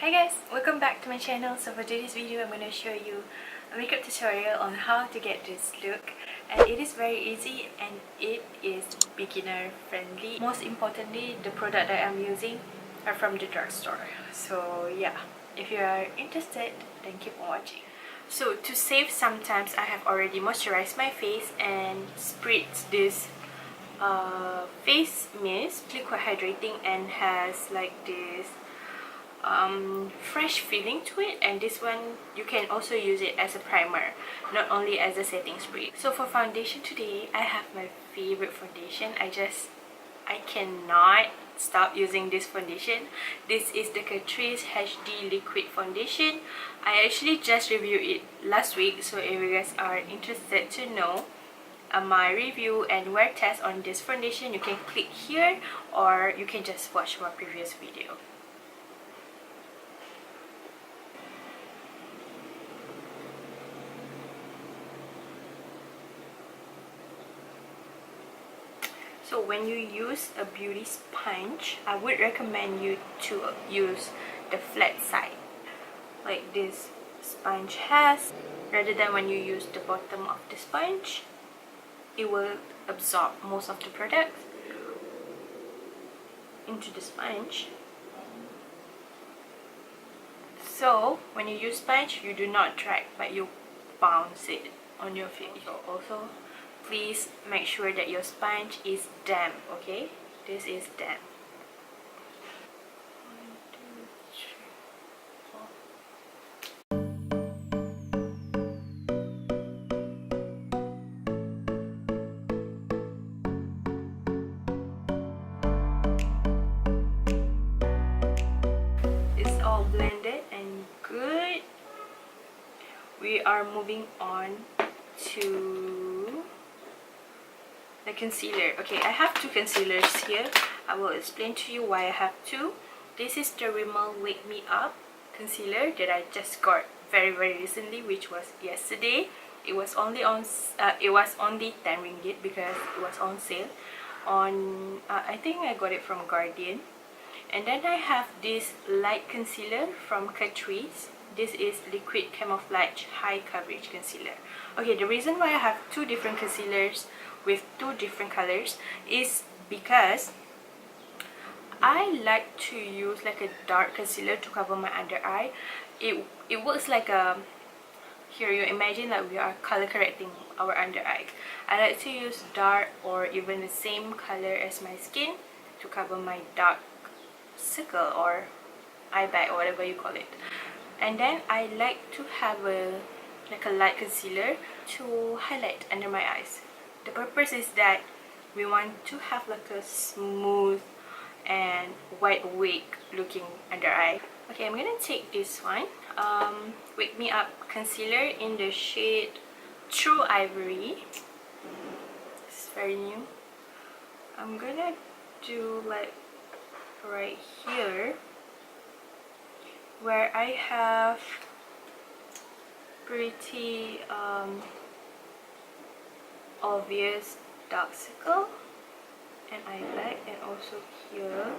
Hi guys, welcome back to my channel. So for today's video I'm going to show you a makeup tutorial on how to get this look, and it is very easy and it is beginner friendly. Most importantly, the product that I'm using are from the drugstore. So yeah, if you are interested then keep on watching. So to save some time, I have already moisturized my face and spritzed this face mist, really quite hydrating and has like this fresh feeling to it. And this one you can also use it as a primer, not only as a setting spray. So for foundation today, I have my favorite foundation. I cannot stop using this foundation. This is the Catrice HD Liquid Foundation. I actually just reviewed it last week, so if you guys are interested to know my review and wear test on this foundation, you can click here or you can just watch my previous video. So when you use a beauty sponge, I would recommend you to use the flat side like this sponge has, rather than when you use the bottom of the sponge. It will absorb most of the product into the sponge. So when you use sponge, you do not drag but you bounce it on your face. So also please make sure that your sponge is damp, okay? This is damp. 1, 2, 3, 4. It's all blended and good. We are moving on to the concealer. Okay, I have two concealers here. I will explain to you why I have two. This is the Rimmel Wake Me Up concealer that I just got very recently, which was yesterday. It was only on it was only 10 ringgit because it was on sale on I think I got it from Guardian. And then I have this light concealer from Catrice. This is Liquid Camouflage High Coverage Concealer. Okay, the reason why I have two different concealers with two different colors is because I like to use like a dark concealer to cover my under eye. It works like a, here you imagine that we are color correcting our under eye. I like to use dark or even the same color as my skin to cover my dark circle or eye bag or whatever you call it. And then I like to have a light concealer to highlight under my eyes. The purpose is that we want to have like a smooth and wide awake looking under eye. Okay, I'm gonna take this one, Wake Me Up concealer in the shade True Ivory. It's very new. I'm gonna do like right here where I have pretty obvious dark circle and eye bag, and also here.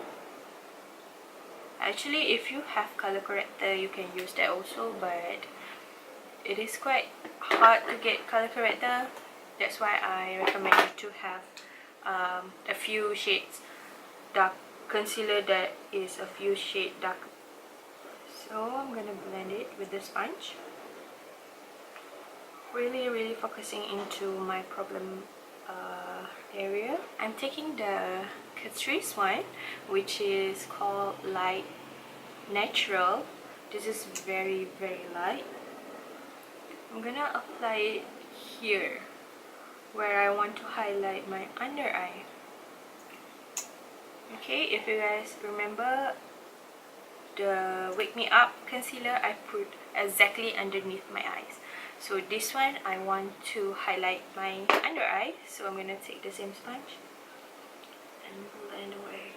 Actually, if you have color corrector you can use that also, but it is quite hard to get color corrector. That's why I recommend you to have a few shades dark concealer that is a few shades dark. So I'm gonna blend it with the sponge, really focusing into my problem area. I'm taking the Catrice one, which is called Light Natural. This is very light. I'm gonna apply it here where I want to highlight my under eye. Okay, if you guys remember, the Wake Me Up concealer I put exactly underneath my eyes. So this one I want to highlight my under eye, so I'm gonna take the same sponge and blend away.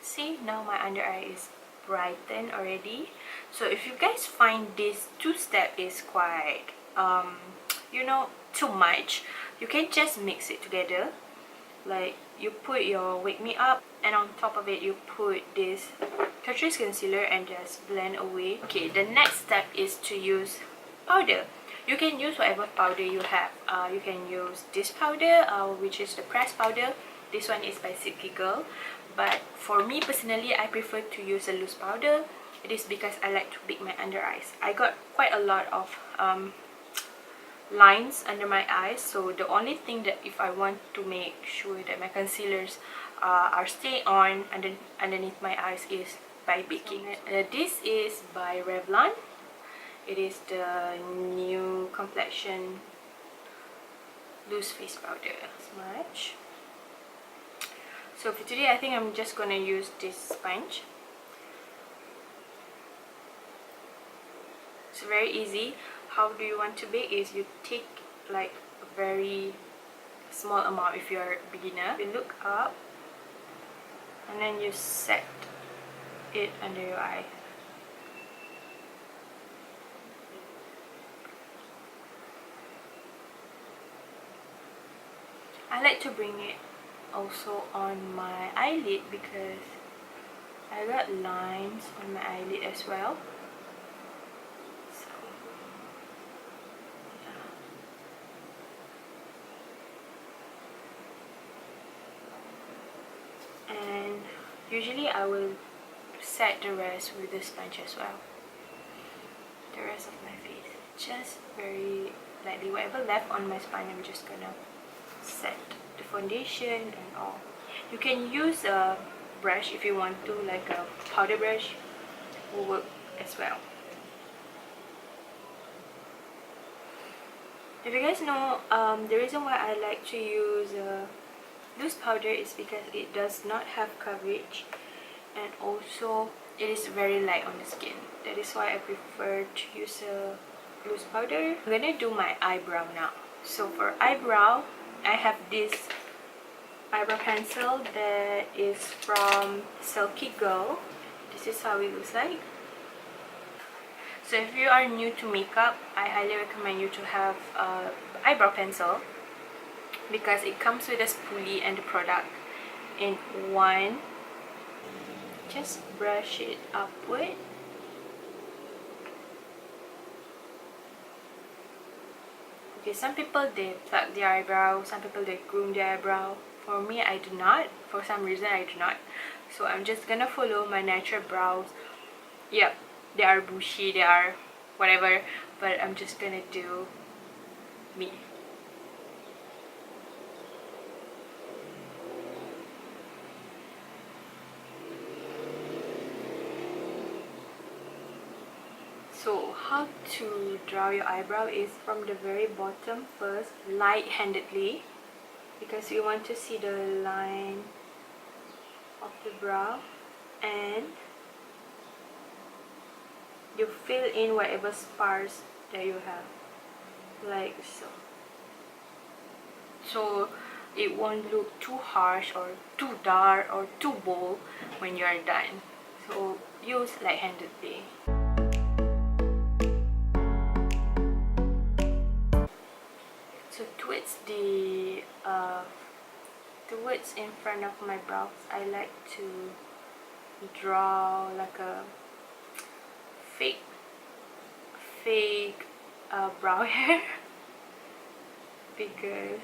See, now my under eye is brightened already. So if you guys find this two-step is quite you know, too much, you can just mix it together. Like, you put your Wake Me Up, and on top of it you put this Catrice concealer and just blend away. Okay, the next step is to use powder. You can use whatever powder you have. You can use this powder, which is the pressed powder. This one is by Silkygirl, but for me personally, I prefer to use a loose powder. It is because I like to bake my under eyes. I got quite a lot of lines under my eyes, so the only thing that if I want to make sure that my concealers are staying on underneath my eyes is by baking. This is by Revlon. It is the new complexion loose face powder. Smudge. So for today, I think I'm just gonna use this sponge. It's very easy. How do you want to bake is you take like a very small amount if you're a beginner. You look up and then you set it under your eye. I like to bring it also on my eyelid because I got lines on my eyelid as well. And usually I will set the rest with the sponge as well. The rest of my face, just very lightly. Whatever left on my spine, I'm just gonna set the foundation and all. You can use a brush if you want to, like a powder brush will work as well. If you guys know, the reason why I like to use loose powder is because it does not have coverage, and also it is very light on the skin. That is why I prefer to use a loose powder. I'm gonna do my eyebrow now. So for eyebrow, I have this eyebrow pencil that is from Silkygirl. This is how it looks like. So if you are new to makeup, I highly recommend you to have an eyebrow pencil because it comes with a spoolie and the product in one. Just brush it upward. Okay, some people they pluck their eyebrow, some people they groom their eyebrow. For me, I do not. For some reason, I do not. So I'm just gonna follow my natural brows. Yep, they are bushy, they are whatever, but I'm just gonna do me. So how to draw your eyebrow is from the very bottom first, light-handedly, because you want to see the line of the brow, and you fill in whatever spars that you have, like so. So it won't look too harsh or too dark or too bold when you are done. So use light-handedly. So towards in front of my brows, I like to draw like a fake brow hair because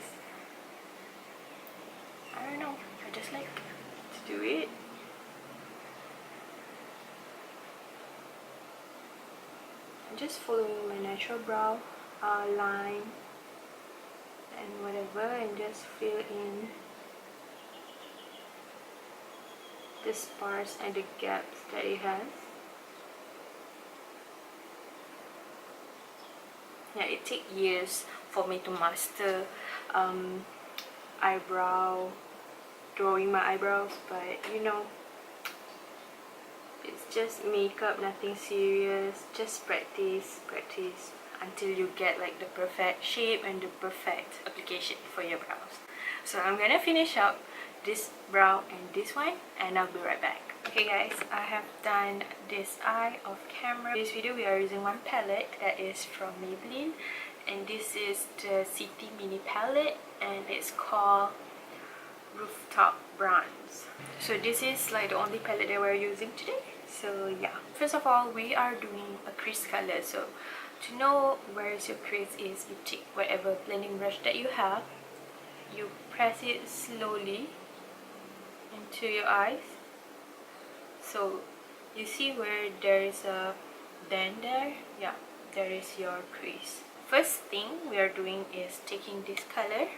I don't know, I just like to do it. I'm just following my natural brow line and whatever, and just fill in the spars and the gaps that it has. Yeah, it takes years for me to master drawing my eyebrows, but you know, it's just makeup, nothing serious. Just practice until you get like the perfect shape and the perfect application for your brows. So I'm gonna finish up this brow and this one, and I'll be right back. Okay guys, I have done this eye off camera. In this video we are using one palette that is from Maybelline, is the City Mini Palette and it's called Rooftop Bronze. So this is like the only palette that we're using today. So yeah, first of all, we are doing a crease color. So to know where your crease is, you take whatever blending brush that you have, you press it slowly into your eyes. So you see where there is a dent there? Yeah, there is your crease. First thing we are doing is taking this color,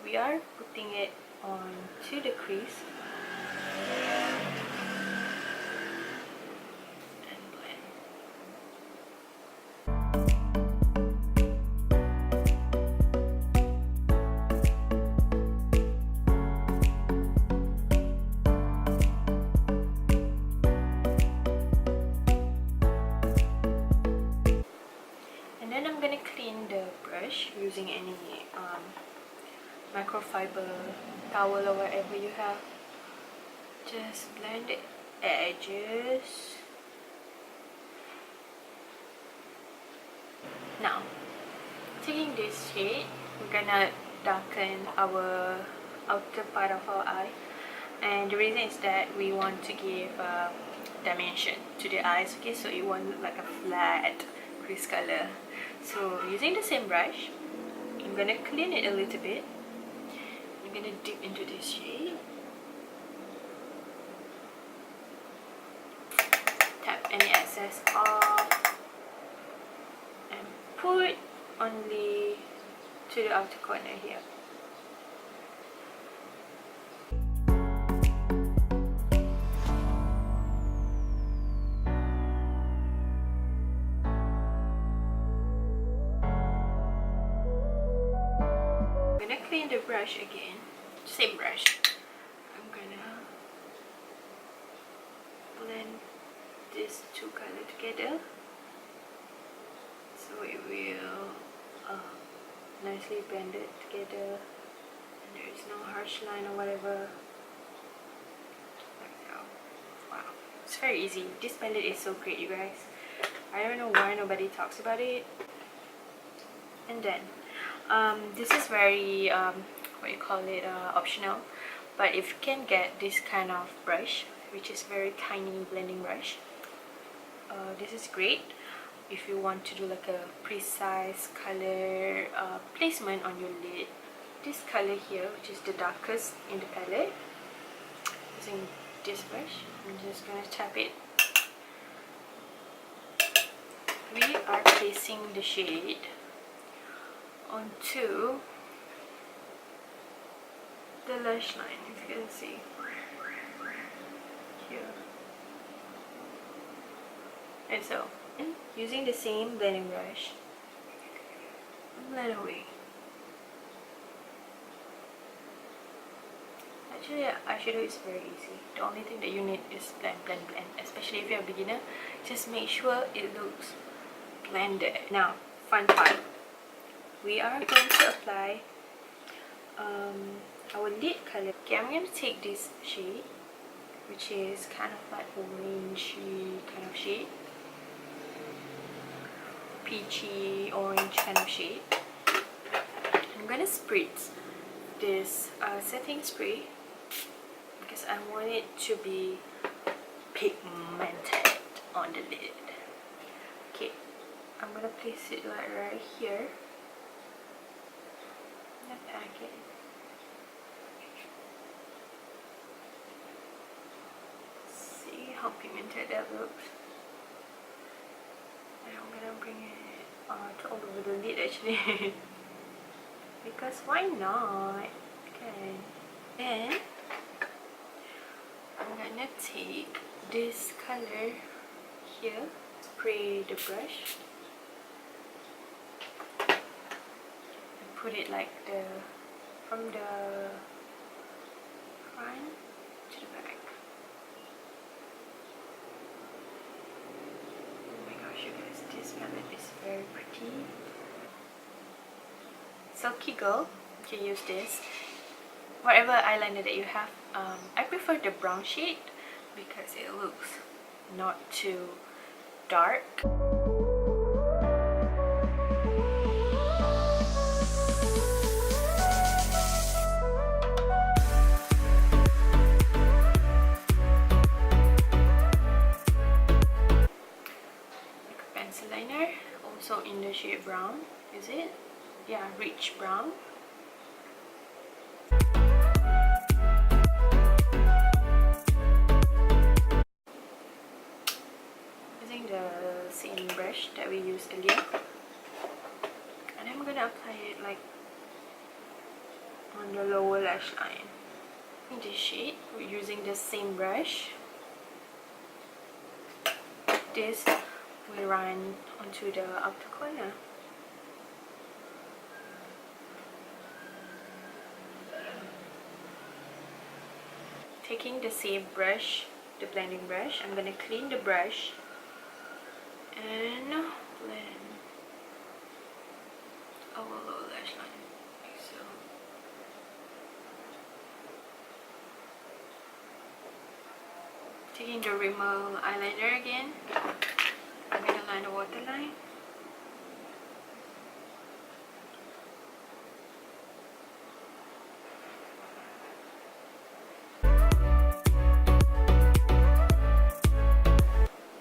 we are putting it onto the crease and blend. And then I'm gonna clean the brush using any microfiber towel or whatever you have. Just blend the edges. Now, taking this shade, we're gonna darken our outer part of our eye, and the reason is that we want to give dimension to the eyes, okay, so it won't look like a flat crease color. So using the same brush, I'm gonna clean it a little bit. I'm gonna dip into this shade, tap any excess off, and put only to the outer corner here. I'm gonna clean the brush again, same brush. I'm gonna blend these two colors together so it will nicely blend it together and there is no harsh line or whatever. Like so. Wow, it's very easy. This palette is so great, you guys. I don't know why nobody talks about it. And then this is very what you call it, optional, but if you can get this kind of brush, which is very tiny blending brush, this is great if you want to do like a precise color placement on your lid. This color here, which is the darkest in the palette, using this brush, I'm just gonna tap it. We are placing the shade onto the lash line, if you can see here. And so, using the same blending brush, blend away. Actually, eyeshadow is very easy. The only thing that you need is blend, blend, blend. Especially if you're a beginner, just make sure it looks blended. Now, fun part. We are going to apply our lid color. Okay, I'm going to take this shade, which is kind of like orangey kind of shade, peachy orange kind of shade. I'm going to spritz this setting spray because I want it to be pigmented on the lid. Okay, I'm going to place it like right here in the packet. See how pigmented that looks. And I'm gonna bring it all over the lid actually. Because why not? Okay. Then I'm gonna take this color here, spray the brush, and put it like from the front to the back. Oh my gosh, you guys, this palette is very pretty. Silkygirl, you can use this. Whatever eyeliner that you have, I prefer the brown shade because it looks not too dark. Is it? Yeah, rich brown. Using the same brush that we used earlier, and I'm gonna apply it like on the lower lash line. In this shade, we're using the same brush. This we run onto the outer corner. Taking the same brush, the blending brush, I'm gonna clean the brush and blend our lower lash line like so. Taking the Rimmel eyeliner again, I'm gonna line the waterline.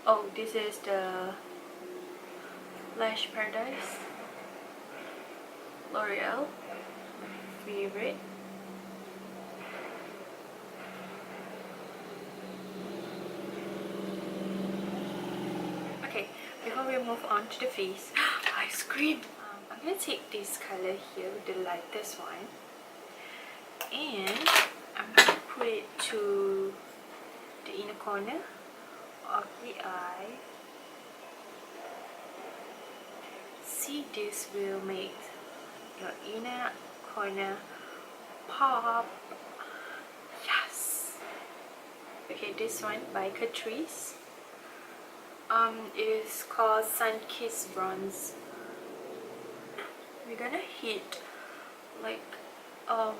Oh, this is the Lash Paradise L'Oreal, favorite. Okay, before we move on to the face, ice cream. I'm gonna take this color here, the lightest one, and I'm gonna put it to the inner corner of the eye. See, this will make your inner corner pop. Yes. Okay, this one by Catrice. It is called Sun-Kissed Bronze. We're gonna hit like kind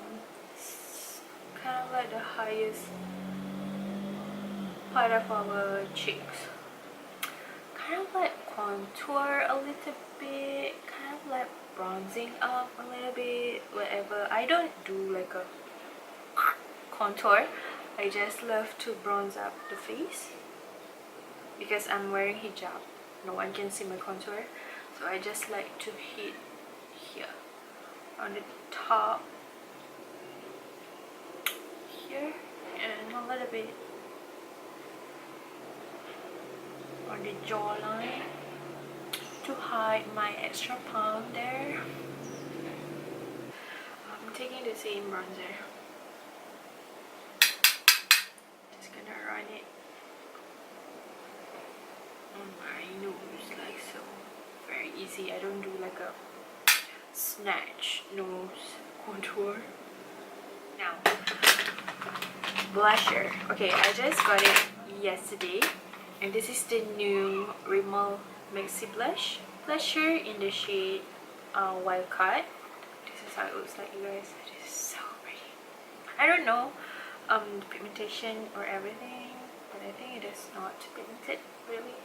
of like the highest part of our cheeks, kind of like contour a little bit, kind of like bronzing up a little bit, whatever. I don't do like a contour, I just love to bronze up the face because I'm wearing hijab, no one can see my contour, so I just like to hit here on the top here and a little bit on the jawline to hide my extra palm there. I'm taking the same bronzer, just gonna run it on my nose like so. Very easy. I don't do like a snatch nose contour. Now, blusher. Okay, I just got it yesterday, and this is the new Rimmel Maxi Blusher in the shade Wildcard. This is how it looks like, you guys. It is so pretty. I don't know the pigmentation or everything, but I think it is not pigmented really.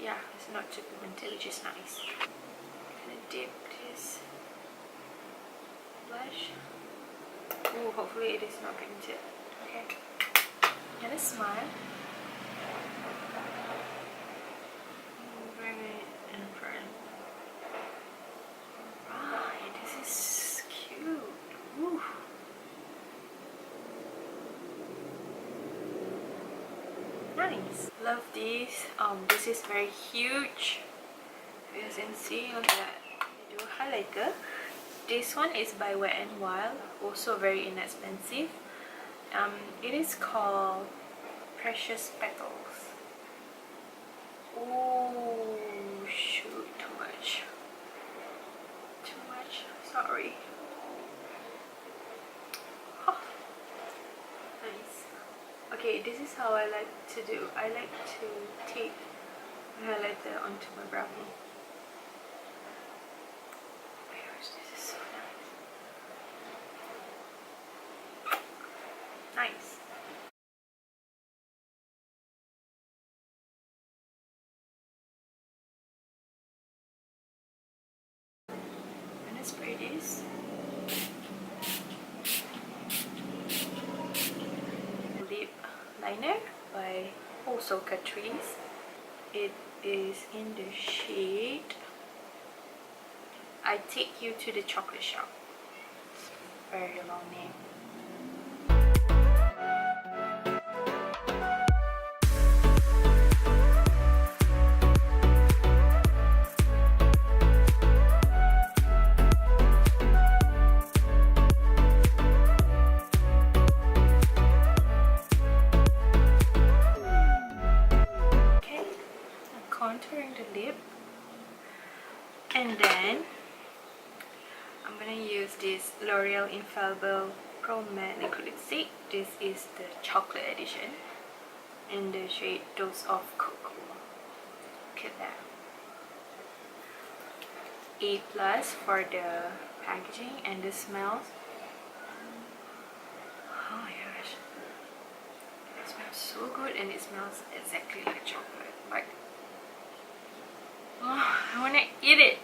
Yeah, it's not too pigmented, which is nice. I'm gonna dip this blush. Ooh, hopefully it is not pigmented. Okay. I'm gonna smile. Bring it in front. Alright, this is cute. Ooh. Nice. Love this. This is very huge. As you can see, look at that. I do highlighter. This one is by Wet n Wild, also very inexpensive. It is called Precious Petals. Oh shoot, too much. Too much. Sorry. Oh, nice. Okay, this is how I like to do. I like to take my highlighter onto my brow bone. Oh my gosh, this is so nice. Nice. I'm gonna spray this. Lip liner by also Catrice. It is in the shade I Take You to the Chocolate Shop. Very long name. Okay, I'm contouring the lip, and then I'm gonna use this L'Oreal Infallible Pro Matte Liquid Lipstick. This is the chocolate edition in the shade Dose of Cocoa. Look at that. A+ for the packaging and the smells. Oh my gosh. It smells so good, and it smells exactly like chocolate. Like, oh, I wanna eat it.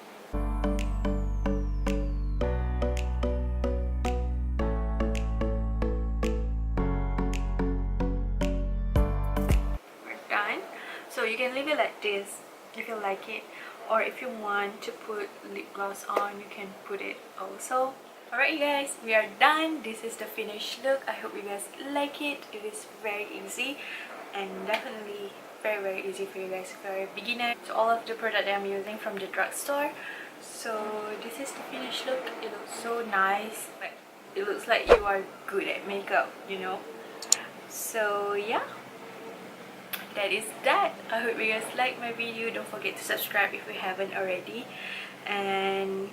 So you can leave it like this if you like it, or if you want to put lip gloss on, you can put it also. Alright you guys, we are done. This is the finished look. I hope you guys like it. It is very easy and definitely very easy for you guys if you're a beginner. So all of the product that I'm using from the drugstore. So this is the finished look. It looks so nice. Like, it looks like you are good at makeup, you know. So yeah, that is that. I hope you guys like my video. Don't forget to subscribe if you haven't already, and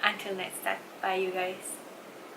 until next time, bye you guys.